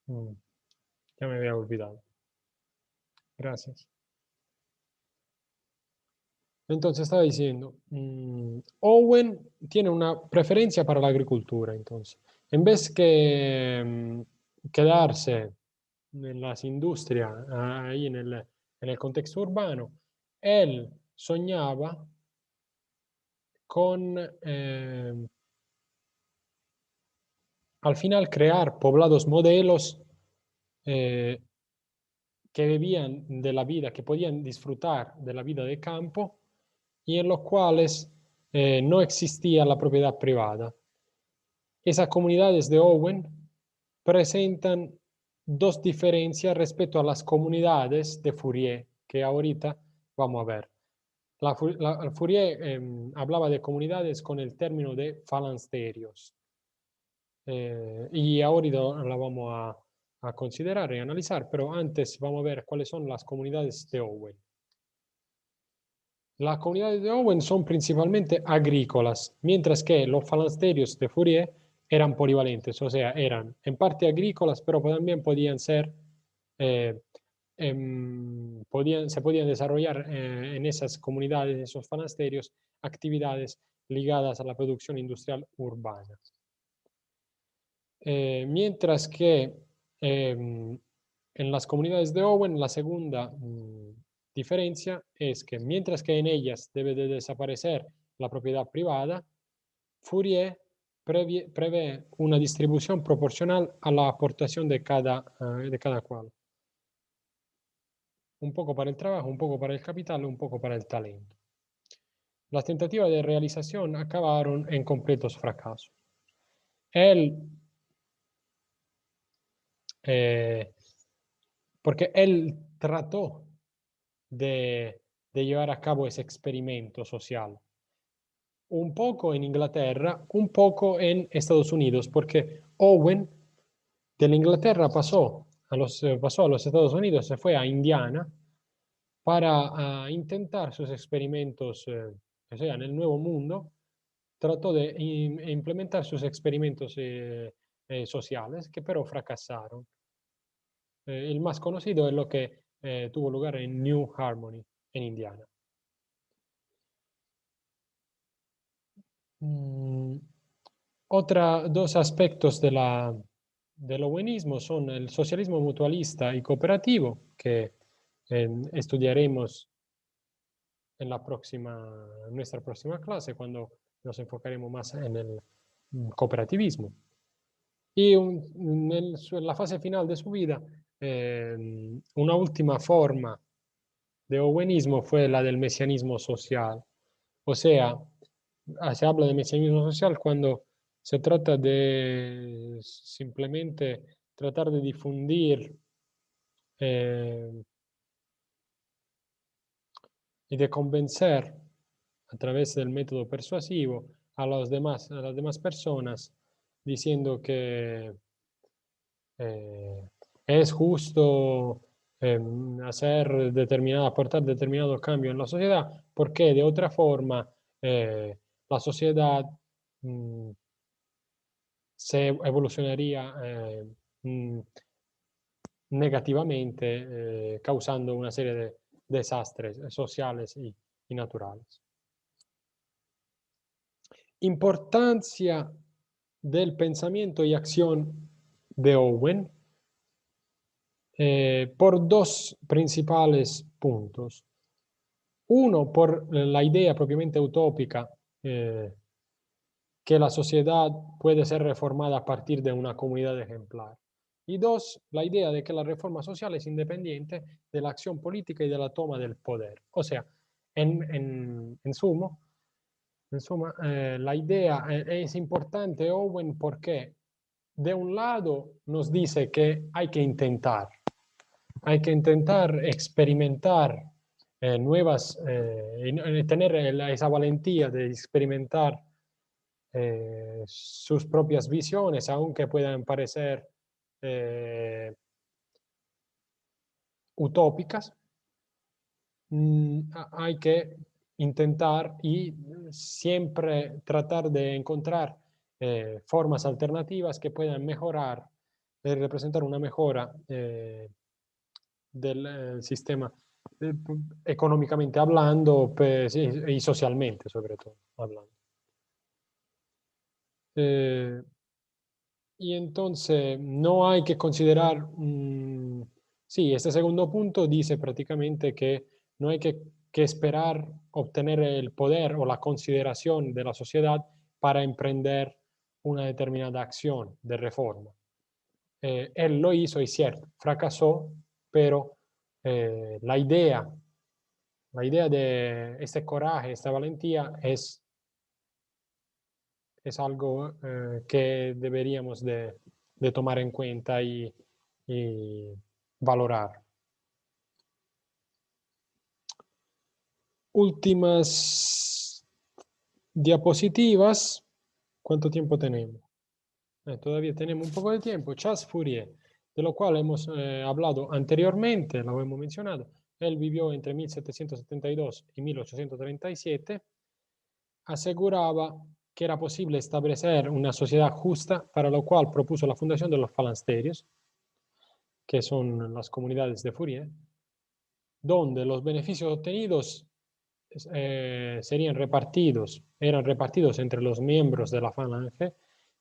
Mm, ya me había olvidado. Gracias. Entonces estaba diciendo, Owen tiene una preferencia para la agricultura, entonces. En vez que quedarse en las industrias, ahí en el contexto urbano, él soñaba con, al final, crear poblados modelos eh, que vivían de la vida, que podían disfrutar de la vida de campo y en los cuales no existía la propiedad privada. Esas comunidades de Owen presentan dos diferencias respecto a las comunidades de Fourier, que ahorita vamos a ver. Fourier hablaba de comunidades con el término de falansterios. Y ahorita la vamos a considerar y analizar, pero antes vamos a ver cuáles son las comunidades de Owen. Las comunidades de Owen son principalmente agrícolas, mientras que los falansterios de Fourier eran polivalentes, o sea, eran en parte agrícolas, pero también podían ser, eh, se podían desarrollar en esas comunidades, esos falansterios, actividades ligadas a la producción industrial urbana. Mientras que en las comunidades de Owen, la segunda diferencia es que mientras que en ellas debe de desaparecer la propiedad privada, Fourier prevé una distribución proporcional a la aportación de cada cual. Un poco para el trabajo, un poco para el capital, un poco para el talento. Las tentativas de realización acabaron en completos fracasos. Él porque él trató de llevar a cabo ese experimento social. Un poco en Inglaterra, un poco en Estados Unidos, porque Owen de la Inglaterra pasó a los Estados Unidos, se fue a Indiana para intentar sus experimentos, o sea, en el Nuevo Mundo, trató de implementar sus experimentos sociales, que pero fracasaron. El más conocido es lo que tuvo lugar en New Harmony, en Indiana. Dos aspectos del owenismo son el socialismo mutualista y cooperativo, que estudiaremos en nuestra próxima clase, cuando nos enfocaremos más en el cooperativismo. Y en la fase final de su vida, una última forma de owenismo fue la del mesianismo social. O sea, se habla de mesianismo social cuando se trata de simplemente tratar de difundir eh, y de convencer a través del método persuasivo a las demás personas diciendo que es justo aportar determinado cambio en la sociedad, porque de otra forma la sociedad mmm, se evolucionaría negativamente, causando una serie de desastres sociales y naturales. Importancia del pensamiento y acción de Owen por dos principales puntos. Uno, por la idea propiamente utópica que la sociedad puede ser reformada a partir de una comunidad ejemplar. Y dos, la idea de que la reforma social es independiente de la acción política y de la toma del poder. O sea, en suma, la idea es importante, Owen, porque de un lado nos dice que hay que intentar experimentar tener esa valentía de experimentar sus propias visiones, aunque puedan parecer utópicas. Hay que intentar y siempre tratar de encontrar formas alternativas que puedan mejorar representar una mejora del sistema económicamente hablando sí, y socialmente, sobre todo hablando. Y entonces no hay que considerar, sí, este segundo punto dice prácticamente que no hay que esperar obtener el poder o la consideración de la sociedad para emprender una determinada acción de reforma. Él lo hizo, es cierto, fracasó, pero la idea de este coraje, esta valentía es algo que deberíamos de tomar en cuenta y valorar. Últimas diapositivas. ¿Cuánto tiempo tenemos? Todavía tenemos un poco de tiempo. Charles Fourier, de lo cual hemos hablado anteriormente, lo hemos mencionado. Él vivió entre 1772 y 1837. Aseguraba que era posible establecer una sociedad justa, para lo cual propuso la fundación de los falansterios, que son las comunidades de Fourier, donde los beneficios obtenidos eran repartidos entre los miembros de la falange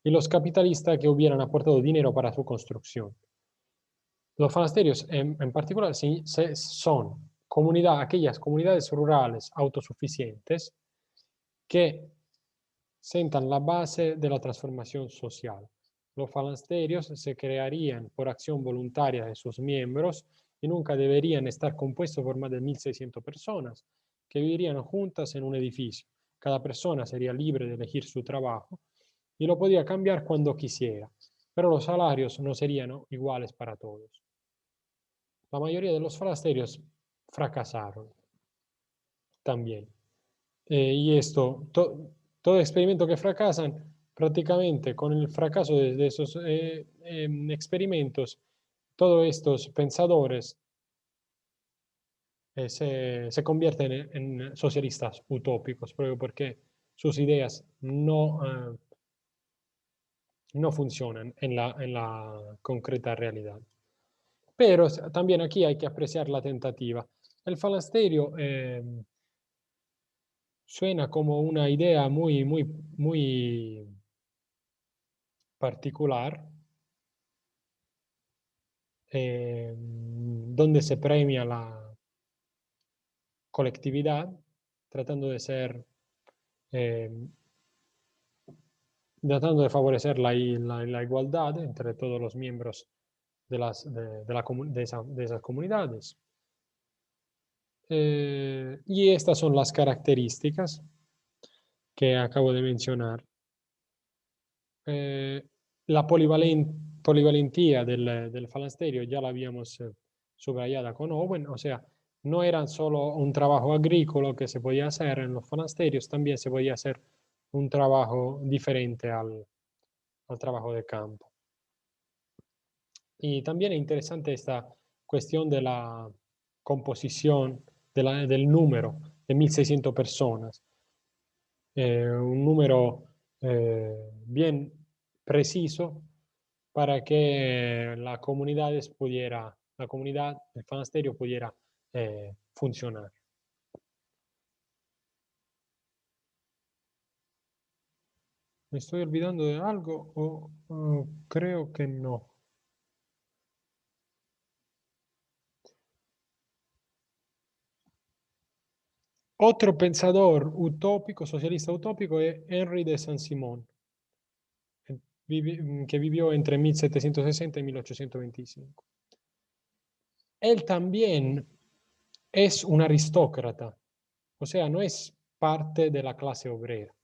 y los capitalistas que hubieran aportado dinero para su construcción. Los falasterios en particular son aquellas comunidades rurales autosuficientes que sentan la base de la transformación social. Los falansterios se crearían por acción voluntaria de sus miembros y nunca deberían estar compuestos por más de 1.600 personas que vivirían juntas en un edificio. Cada persona sería libre de elegir su trabajo y lo podía cambiar cuando quisiera, pero los salarios no serían iguales para todos. La mayoría de los falansterios fracasaron también. Y esto, todo experimento que fracasan, prácticamente con el fracaso de esos experimentos, todos estos pensadores se convierten en socialistas utópicos, porque sus ideas no funcionan en la concreta realidad. Pero también aquí hay que apreciar la tentativa. El falasterio suena como una idea muy particular, donde se premia la colectividad, tratando eh, tratando de favorecer la igualdad entre todos los miembros de esas comunidades. Y estas son las características que acabo de mencionar. La polivalentía del falasterio ya la habíamos subrayada con Owen, o sea, no era solo un trabajo agrícola que se podía hacer en los falasterios, también se podía hacer un trabajo diferente al trabajo de campo. Y también es interesante esta cuestión de la composición del número de 1.600 personas. Un número bien preciso para que la comunidad, el fanasterio pudiera funcionar. ¿Me estoy olvidando de algo o creo que no? Otro pensador utópico, socialista utópico, es Henri de Saint-Simon, que vivió entre 1760 y 1825. Él también es un aristócrata, o sea, no es parte de la clase obrera.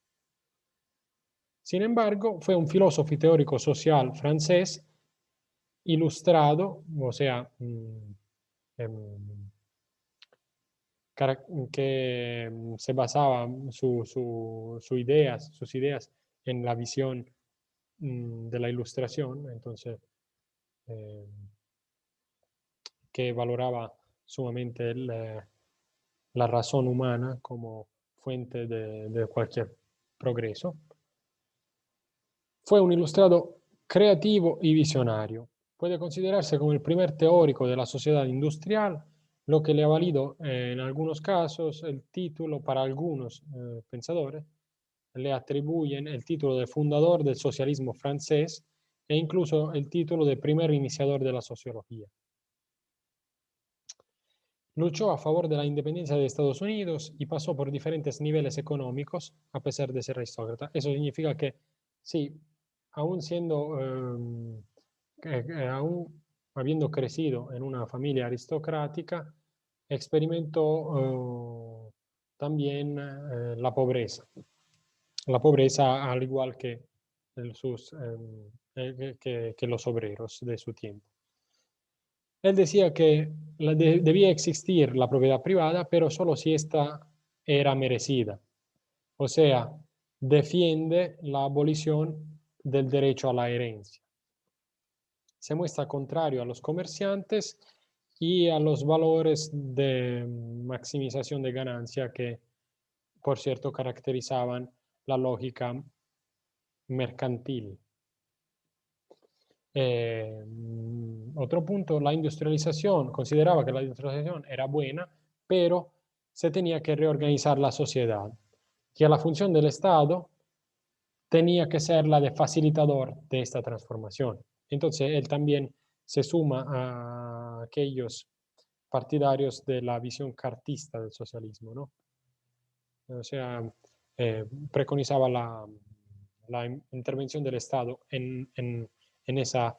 Sin embargo, fue un filósofo y teórico social francés ilustrado, o sea, que se basaba sus ideas en la visión de la ilustración, entonces, que valoraba sumamente la razón humana como fuente de cualquier progreso. Fue un ilustrado creativo y visionario. puede considerarse como el primer teórico de la sociedad industrial, lo que le ha valido en algunos casos el título, para algunos pensadores, le atribuyen el título de fundador del socialismo francés e incluso el título de primer iniciador de la sociología. Luchó a favor de la independencia de Estados Unidos y pasó por diferentes niveles económicos a pesar de ser aristócrata. Eso significa que, sí, aún siendo, aún habiendo crecido en una familia aristocrática, experimentó también la pobreza. La pobreza al igual que, que los obreros de su tiempo. Él decía que debía existir la propiedad privada, pero solo si esta era merecida. O sea, defiende la abolición del derecho a la herencia. Se muestra contrario a los comerciantes y a los valores de maximización de ganancia que, por cierto, caracterizaban la lógica mercantil. Otro punto, la industrialización. Consideraba que la industrialización era buena, pero se tenía que reorganizar la sociedad, que la función del Estado tenía que ser la de facilitador de esta transformación. Entonces, él también se suma a aquellos partidarios de la visión cartista del socialismo, ¿no? O sea, preconizaba la intervención del Estado en esa,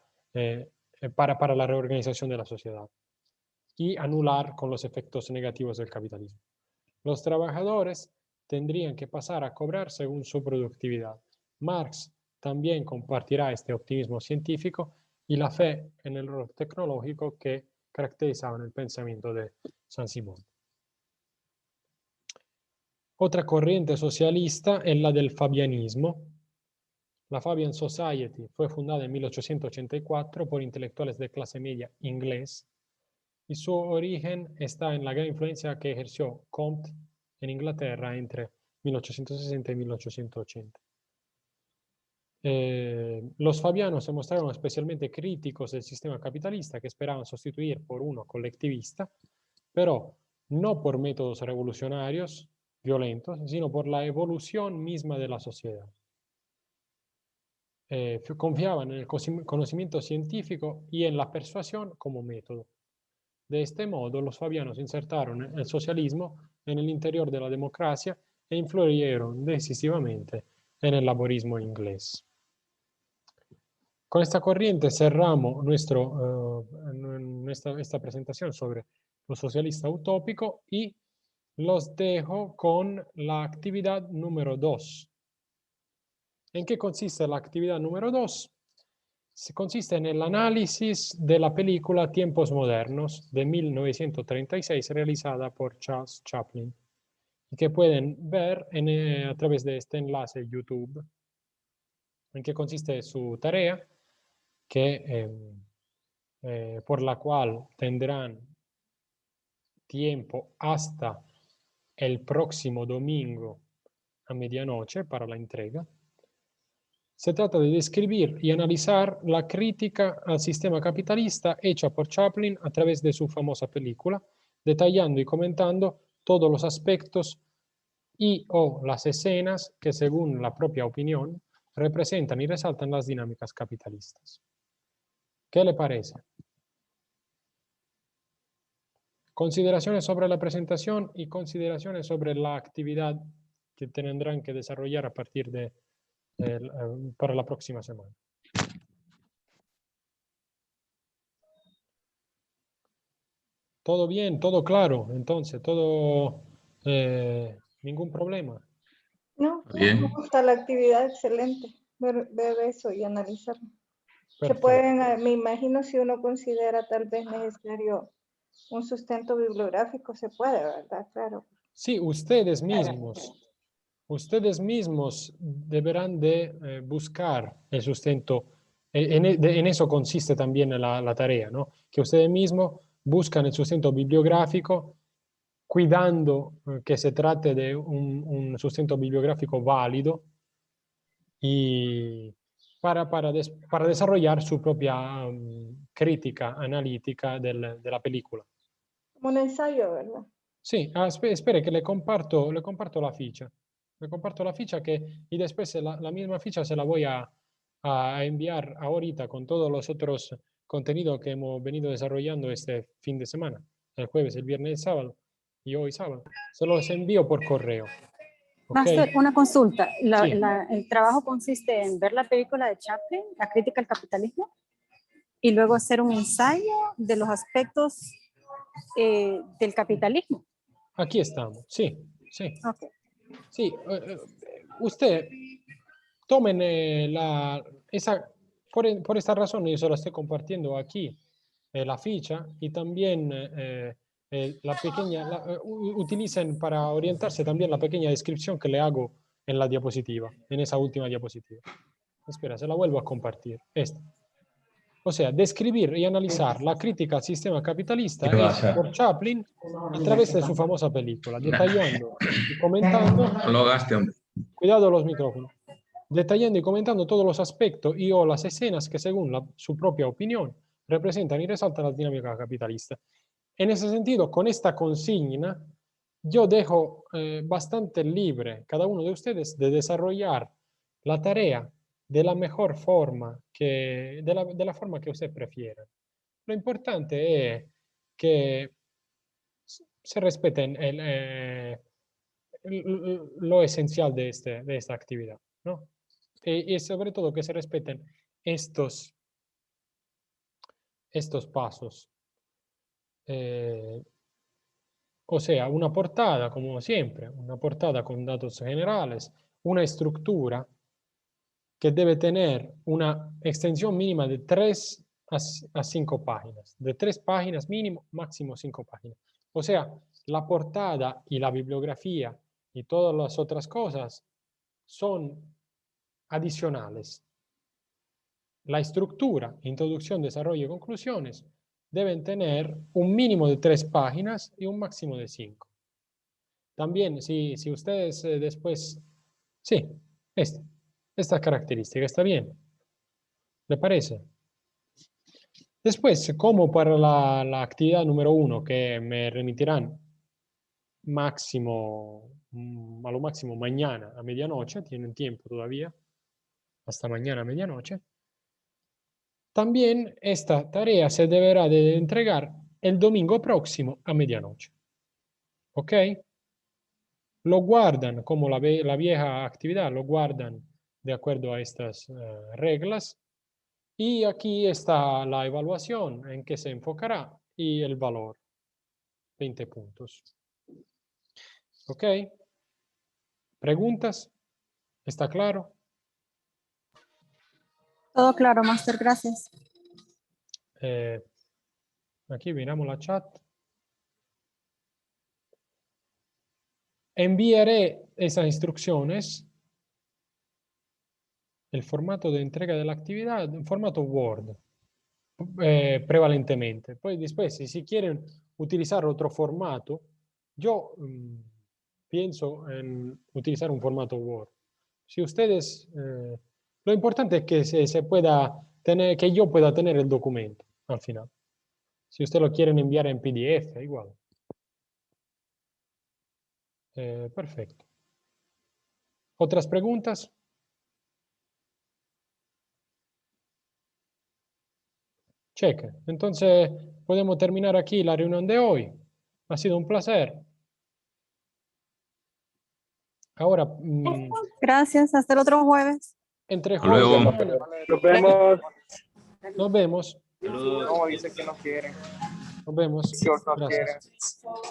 para la reorganización de la sociedad y anular con los efectos negativos del capitalismo. Los trabajadores tendrían que pasar a cobrar según su productividad. Marx también compartirá este optimismo científico y la fe en el rol tecnológico que caracterizaban el pensamiento de Saint-Simon. Otra corriente socialista es la del fabianismo. La Fabian Society fue fundada en 1884 por intelectuales de clase media inglés y su origen está en la gran influencia que ejerció Comte en Inglaterra entre 1860 y 1880. Los fabianos se mostraron especialmente críticos del sistema capitalista que esperaban sustituir por uno colectivista, pero no por métodos revolucionarios violentos, sino por la evolución misma de la sociedad. Confiaban en el conocimiento científico y en la persuasión como método. De este modo, los fabianos insertaron el socialismo en el interior de la democracia e influyeron decisivamente en el laborismo inglés. Con esta corriente cerramos esta presentación sobre lo socialista utópico y los dejo con la actividad número 2. ¿En qué consiste la actividad número 2? Consiste en el análisis de la película Tiempos Modernos de 1936 realizada por Charles Chaplin y que pueden ver a través de este enlace YouTube. ¿En qué consiste su tarea? Por la cual tendrán tiempo hasta el próximo domingo a medianoche para la entrega. Se trata de describir y analizar la crítica al sistema capitalista hecha por Chaplin a través de su famosa película, detallando y comentando todos los aspectos y o las escenas que, según la propia opinión, representan y resaltan las dinámicas capitalistas. ¿Qué le parece? Consideraciones sobre la presentación y consideraciones sobre la actividad que tendrán que desarrollar a partir de para la próxima semana. Todo bien, todo claro, entonces, todo, ningún problema. No, Bien. me gusta la actividad, excelente, ver eso y analizarlo. Se Perfecto. pueden, me imagino, si uno considera tal vez necesario un sustento bibliográfico, se puede, ¿verdad? Claro. Sí, ustedes mismos deberán de buscar el sustento. En eso consiste también la tarea, ¿no? Que ustedes mismos buscan el sustento bibliográfico, cuidando que se trate de un sustento bibliográfico válido y para desarrollar su propia crítica analítica de la película. Como un ensayo, ¿verdad? Sí, espere que le comparto la ficha. Le comparto la ficha y después la misma ficha se la voy a enviar ahorita con todos los otros contenidos que hemos venido desarrollando este fin de semana, el jueves, el viernes, el sábado y hoy sábado. Se los envío por correo. Master, ¿Okay? una consulta. Sí. El trabajo consiste en ver la película de Chaplin, La crítica al capitalismo, y luego hacer un ensayo de los aspectos del capitalismo. Aquí estamos, sí, sí. Okay. Sí, usted tomen por esta razón yo se lo estoy compartiendo aquí, la ficha, y también utilicen para orientarse también la pequeña descripción que le hago en la diapositiva, en esa última diapositiva. Espera, se la vuelvo a compartir. Esta. O sea, describir y analizar la crítica al sistema capitalista hecha por Chaplin a través de su famosa película, detallando y comentando. No lo gaste, hombre. Cuidado los micrófonos. Detallando y comentando todos los aspectos y o las escenas que, según su propia opinión, representan y resaltan la dinámica capitalista. En ese sentido, con esta consigna, yo dejo bastante libre cada uno de ustedes de desarrollar la tarea de la mejor forma, de la forma que usted prefiera. Lo importante es que se respeten lo esencial de esta actividad, ¿no? Y sobre todo que se respeten estos pasos. O sea, una portada, como siempre, una portada con datos generales, una estructura que debe tener una extensión mínima de 3 a 5 páginas, de 3 páginas mínimo, máximo 5 páginas. O sea, la portada y la bibliografía y todas las otras cosas son adicionales. La estructura, introducción, desarrollo y conclusiones deben tener un mínimo de 3 páginas y un máximo de 5. También, si ustedes después... Sí, esta característica está bien. ¿Le parece? Después, como para la actividad número 1, que me remitirán a lo máximo mañana a medianoche, tienen tiempo todavía, hasta mañana a medianoche. También esta tarea se deberá de entregar el domingo próximo a medianoche. ¿Ok? Lo guardan como la vieja actividad, lo guardan de acuerdo a estas reglas. Y aquí está la evaluación en que se enfocará y el valor, 20 puntos. ¿Ok? ¿Preguntas? ¿Está claro? Todo claro, Master, gracias. Aquí miramos la chat. Enviaré esas instrucciones, el formato de entrega de la actividad, en formato Word, prevalentemente. Pues después, si quieren utilizar otro formato, yo pienso en utilizar un formato Word. Si ustedes, lo importante es que se pueda tener, que yo pueda tener el documento al final. Si ustedes lo quieren enviar en PDF, igual. Perfecto. ¿Otras preguntas? Cheque. Entonces, podemos terminar aquí la reunión de hoy. Ha sido un placer. Ahora, Gracias, hasta el otro jueves. entre Hasta jueves y luego. mañana. Nos vemos. Nos vemos. Saludos. No, dice que no quieren. Nos vemos. Que no Gracias. quieren.